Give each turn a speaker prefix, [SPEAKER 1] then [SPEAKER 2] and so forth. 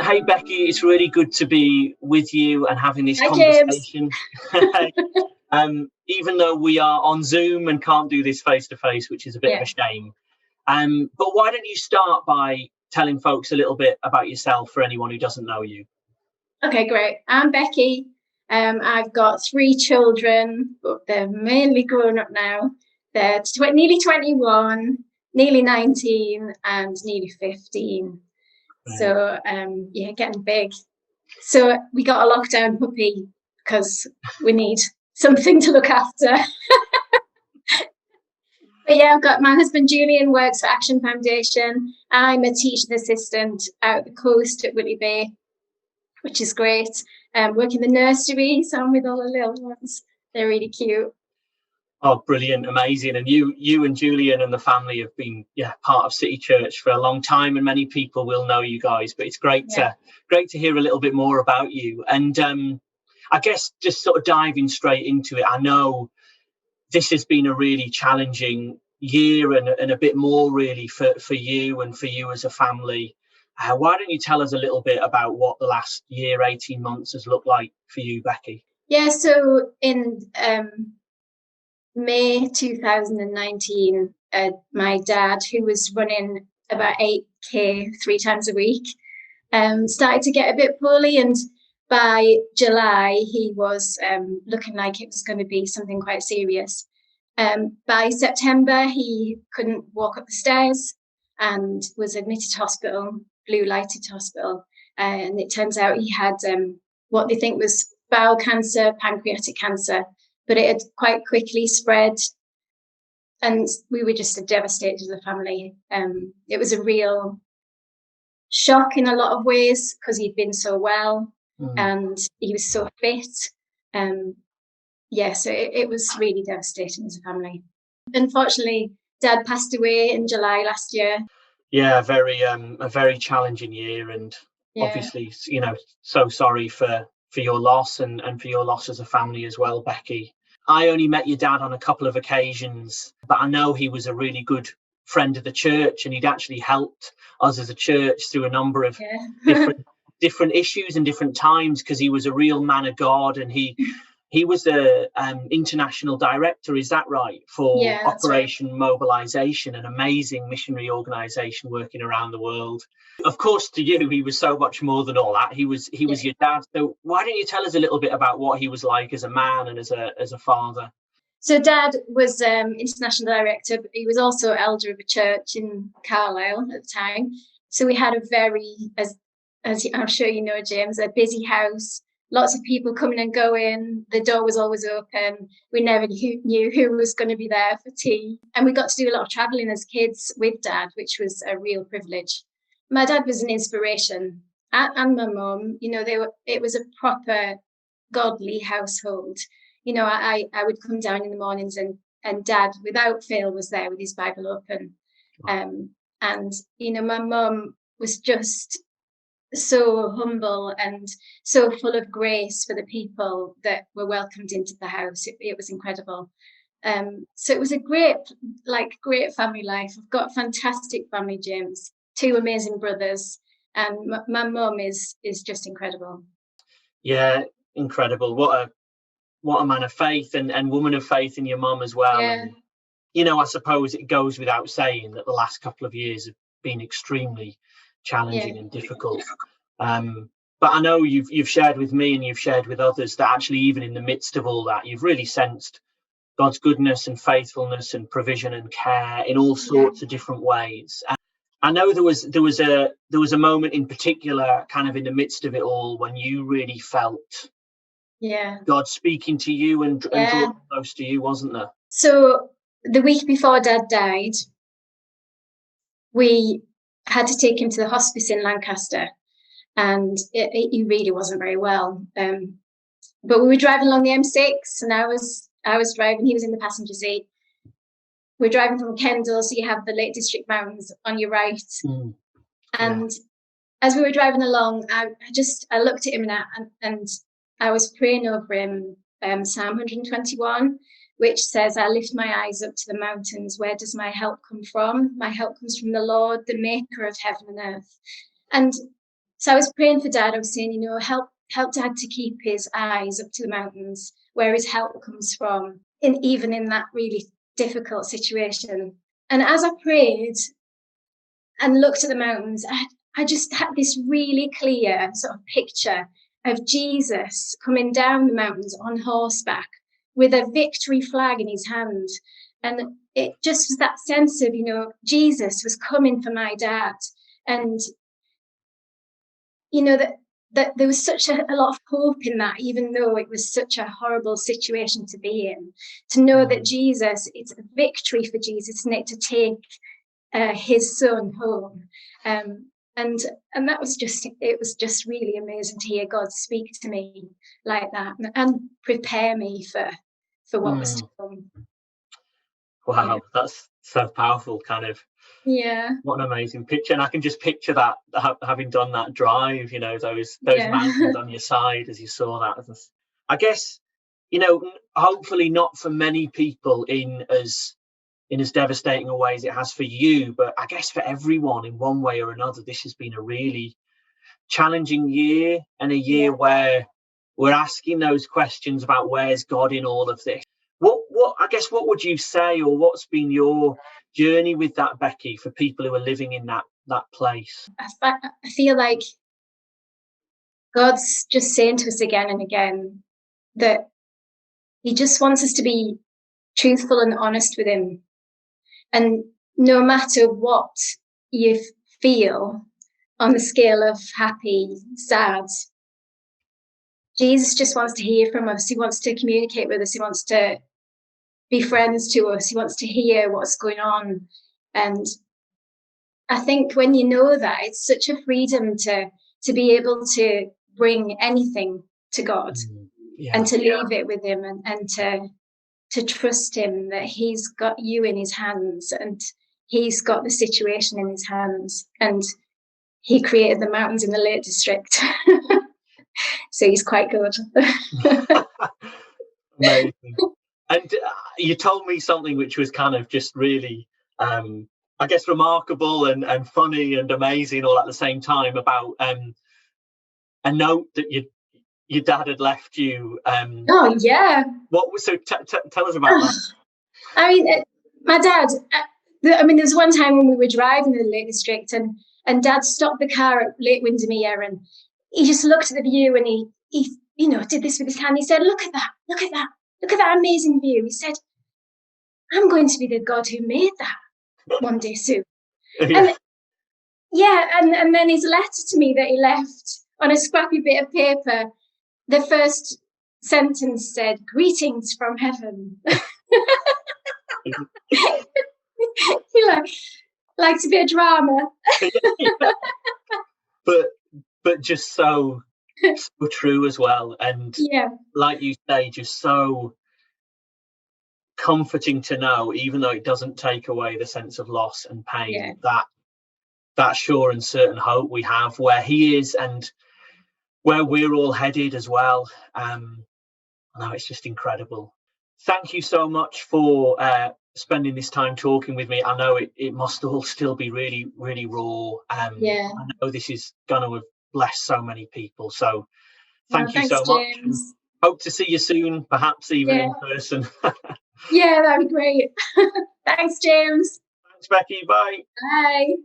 [SPEAKER 1] Hey Becky, it's really good to be with you and having this
[SPEAKER 2] Hi, James.
[SPEAKER 1] conversation. Even though we are on Zoom and can't do this face to face, which is a bit of a
[SPEAKER 2] Yeah.
[SPEAKER 1] shame. But why don't you start by telling folks a little bit about yourself for anyone who doesn't know you?
[SPEAKER 2] Okay, great. I'm Becky. I've got three children, but they're mainly grown up now. They're nearly 21, nearly 19, and nearly 15.
[SPEAKER 1] Right.
[SPEAKER 2] So, yeah, getting big. So we got a lockdown puppy because we need something to look after. But yeah, I've got my husband Julian works for Action Foundation. I'm a teaching assistant out the coast at Whitley Bay, which is great. Work in the nursery, so I'm with all the little ones. They're really cute.
[SPEAKER 1] Oh, brilliant, amazing. And you and Julian and the family have been part of City Church for a long time, and many people will know you guys, but it's great to hear a little bit more about you. And I guess just sort of diving straight into it, I know this has been a really challenging year and a bit more really for you and for you as a family. Why don't you tell us a little bit about what the last year, 18 months has looked like for you, Becky?
[SPEAKER 2] Yeah, so in May 2019, my dad, who was running about 8K 3 times a week, started to get a bit poorly, and by July he was looking like it was going to be something quite serious. By September he couldn't walk up the stairs and was admitted to hospital, blue lighted hospital, and it turns out he had what they think was bowel cancer, pancreatic cancer, but it had quite quickly spread, and we were just devastated as a family. It was a real shock in a lot of ways because he'd been so well and he was so fit. So it was really devastating as a family. Unfortunately, Dad passed away in July last year.
[SPEAKER 1] Yeah, a very challenging year, and obviously, so sorry for your loss and for your loss as a family as well, Becky. I only met your dad on a couple of occasions, but I know he was a really good friend of the church, and he'd actually helped us as a church through a number of different issues and different times, because he was a real man of God, and he was the international director, is that right, for Operation Mobilization, an amazing missionary organization working around the world. Of course, to you, he was so much more than all that. He was your dad. So why don't you tell us a little bit about what he was like as a man and as a father?
[SPEAKER 2] So Dad was international director, but he was also elder of a church in Carlisle at the time. So we had a very, as I'm sure you know, James, a busy house. Lots of people coming and going. The door was always open. We never knew who was going to be there for tea. And we got to do a lot of traveling as kids with Dad, which was a real privilege. My dad was an inspiration, and my mum. It was a proper godly household. I would come down in the mornings and Dad, without fail, was there with his Bible open. And my mum was just so humble and so full of grace for the people that were welcomed into the house. It was incredible. So it was a great family life. I've got a fantastic family, James, 2 amazing brothers, and my mum is just incredible.
[SPEAKER 1] Yeah, incredible. What a man of faith and woman of faith in your mum as well.
[SPEAKER 2] Yeah.
[SPEAKER 1] And I suppose it goes without saying that the last couple of years have been extremely challenging and difficult. But I know you've shared with me and you've shared with others that actually even in the midst of all that, you've really sensed God's goodness and faithfulness and provision and care in all sorts of different ways. And I know there was a moment in particular, kind of in the midst of it all, when you really felt God speaking to you and drawing close to you, wasn't there?
[SPEAKER 2] So the week before Dad died, we had to take him to the hospice in Lancaster, and he really wasn't very well. But we were driving along the M6, and I was driving. He was in the passenger seat. We're driving from Kendal, so you have the Lake District Mountains on your right. And as we were driving along, I looked at him and I was praying over him, Psalm 121, which says, I lift my eyes up to the mountains. Where does my help come from? My help comes from the Lord, the maker of heaven and earth. And So I was praying for Dad. I was saying, help Dad to keep his eyes up to the mountains, where his help comes from, even in that really difficult situation. And as I prayed and looked at the mountains, I just had this really clear sort of picture of Jesus coming down the mountains on horseback with a victory flag in his hand. And it just was that sense of, Jesus was coming for my dad. And, that there was such a lot of hope in that, even though it was such a horrible situation to be in, to know that Jesus, it's a victory for Jesus, isn't it, to take his son home. And that was it was just really amazing to hear God speak to me like that and prepare me for what was to come.
[SPEAKER 1] Wow, that's so powerful, kind of.
[SPEAKER 2] Yeah.
[SPEAKER 1] What an amazing picture. And I can just picture that, having done that drive, those mountains on your side as you saw that. I guess, hopefully not for many people in as devastating a way as it has for you, but I guess for everyone in one way or another, this has been a really challenging year, and a year where we're asking those questions about where's God in all of this. What would you say, or what's been your journey with that, Becky, for people who are living in that place?
[SPEAKER 2] I feel like God's just saying to us again and again that he just wants us to be truthful and honest with him. And no matter what you feel on the scale of happy, sad, Jesus just wants to hear from us. He wants to communicate with us. He wants to be friends to us. He wants to hear what's going on. And I think when you know that, it's such a freedom to be able to bring anything to God and to leave it with him, and to trust him that he's got you in his hands, and he's got the situation in his hands, and he created the mountains in the Lake District. So he's quite good.
[SPEAKER 1] Amazing. And you told me something which was kind of just really, I guess, remarkable and funny and amazing all at the same time, about a note that your dad had left you.
[SPEAKER 2] Oh, yeah.
[SPEAKER 1] What was tell us about that?
[SPEAKER 2] I mean, my dad, there was one time when we were driving in the Lake District, and Dad stopped the car at Lake Windermere, and he just looked at the view, and he did this with his hand. He said, look at that, look at that, look at that amazing view. He said, I'm going to be the God who made that one day soon. And then his letter to me that he left on a scrappy bit of paper, the first sentence said, greetings from heaven. He likes a bit of drama.
[SPEAKER 1] But just so true as well. And like you say, just so comforting to know, even though it doesn't take away the sense of loss and pain, that sure and certain hope we have where he is and where we're all headed as well. No, it's just incredible. Thank you so much for spending this time talking with me. I know it must all still be really, really raw. I know this is going to have blessed so many people. So thanks so much. James. Hope to see you soon, perhaps even in person.
[SPEAKER 2] Yeah, that'd be great. Thanks, James.
[SPEAKER 1] Thanks, Becky. Bye.
[SPEAKER 2] Bye.